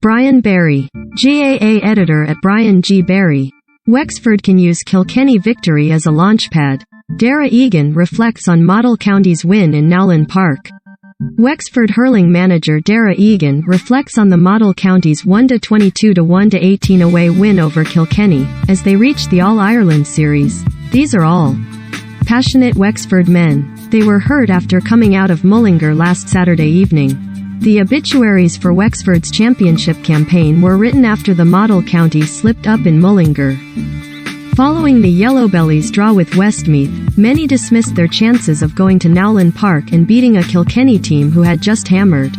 Brian Barry, GAA editor at Brian G. Barry. Wexford can use Kilkenny victory as a launchpad. Darragh Egan reflects on Model County's win in Nowlan Park. Wexford hurling manager Darragh Egan reflects on the Model County's 1-22 to 1-18 away win over Kilkenny, as they reached the All-Ireland Series. These are all passionate Wexford men. They were hurt after coming out of Mullingar last Saturday evening. The obituaries for Wexford's championship campaign were written after the Model County slipped up in Mullingar. Following the Yellowbellies' draw with Westmeath, many dismissed their chances of going to Nowlan Park and beating a Kilkenny team who had just hammered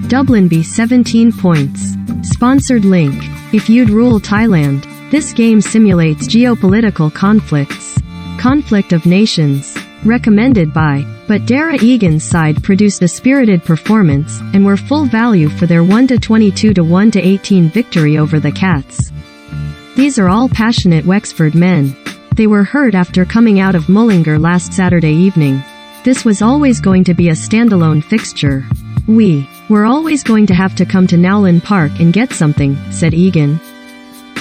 Dublin by 17 points. Sponsored link. If you'd rule Thailand. This game simulates geopolitical conflicts. Conflict of nations. Recommended by. But Darragh Egan's side produced a spirited performance, and were full value for their 1-22 to 1-18 victory over the Cats. These are all passionate Wexford men. They were hurt after coming out of Mullingar last Saturday evening. This was always going to be a standalone fixture. We were always going to have to come to Nowlan Park and get something, said Egan.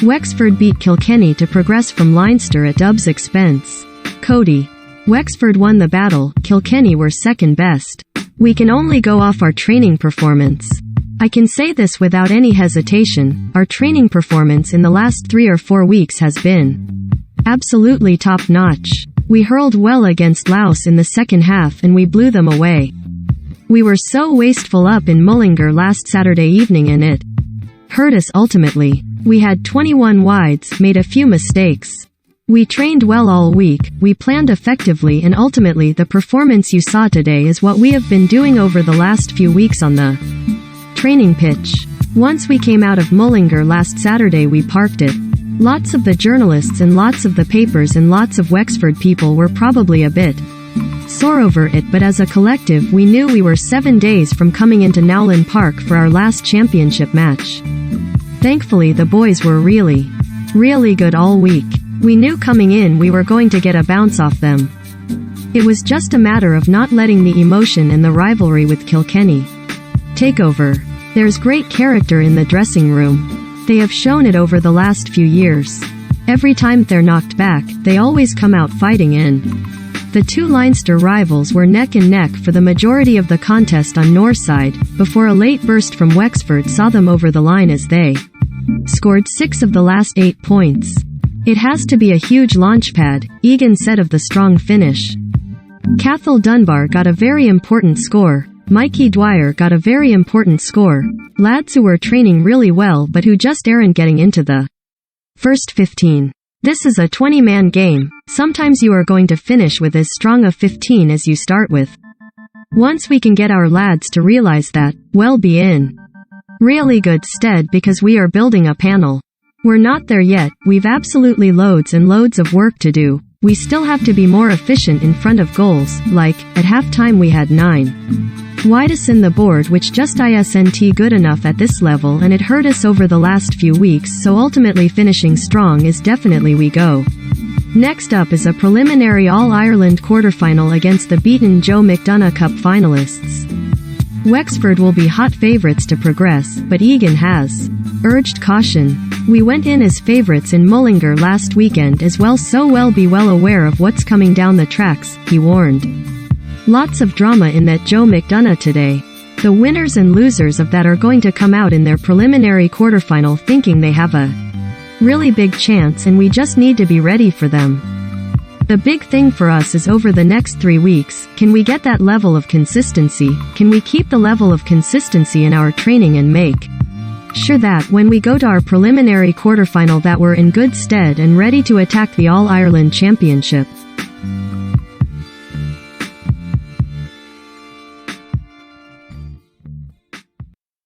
Wexford beat Kilkenny to progress from Leinster at Dub's expense. Cody. Wexford won the battle, Kilkenny were second best. We can only go off our training performance. I can say this without any hesitation, our training performance in the last 3 or 4 weeks has been absolutely top-notch. We hurled well against Laos in the second half and we blew them away. We were so wasteful up in Mullingar last Saturday evening and it hurt us ultimately. We had 21 wides, made a few mistakes. We trained well all week, we planned effectively, and ultimately the performance you saw today is what we have been doing over the last few weeks on the training pitch. Once we came out of Mullingar last Saturday we parked it. Lots of the journalists and lots of the papers and lots of Wexford people were probably a bit sore over it, but as a collective we knew we were 7 days from coming into Nowlan Park for our last championship match. Thankfully the boys were really good all week. We knew coming in we were going to get a bounce off them. It was just a matter of not letting the emotion and the rivalry with Kilkenny take over. There's great character in the dressing room. They have shown it over the last few years. Every time they're knocked back, they always come out fighting in. The two Leinster rivals were neck and neck for the majority of the contest on Northside, before a late burst from Wexford saw them over the line as they scored 6 of the last 8 points. It has to be a huge launchpad, Egan said of the strong finish. Cathal Dunbar got a very important score. Mikey Dwyer got a very important score. Lads who were training really well but who just aren't getting into the first 15. This is a 20-man game. Sometimes you are going to finish with as strong a 15 as you start with. Once we can get our lads to realize that, we'll be in really good stead because we are building a panel. We're not there yet, we've absolutely loads and loads of work to do. We still have to be more efficient in front of goals, like, at halftime we had 9 wides in the board which just isn't good enough at this level, and it hurt us over the last few weeks, so ultimately finishing strong is definitely we go. Next up is a preliminary All-Ireland quarterfinal against the beaten Joe McDonagh Cup finalists. Wexford will be hot favourites to progress, but Egan has urged caution. We went in as favourites in Mullingar last weekend as well, so we'll be well aware of what's coming down the tracks, he warned. Lots of drama in that Joe McDonagh today. The winners and losers of that are going to come out in their preliminary quarterfinal thinking they have a really big chance, and we just need to be ready for them. The big thing for us is over the next 3 weeks, can we get that level of consistency? Can we keep the level of consistency in our training and make sure that when we go to our preliminary quarterfinal that we're in good stead and ready to attack the All-Ireland Championship?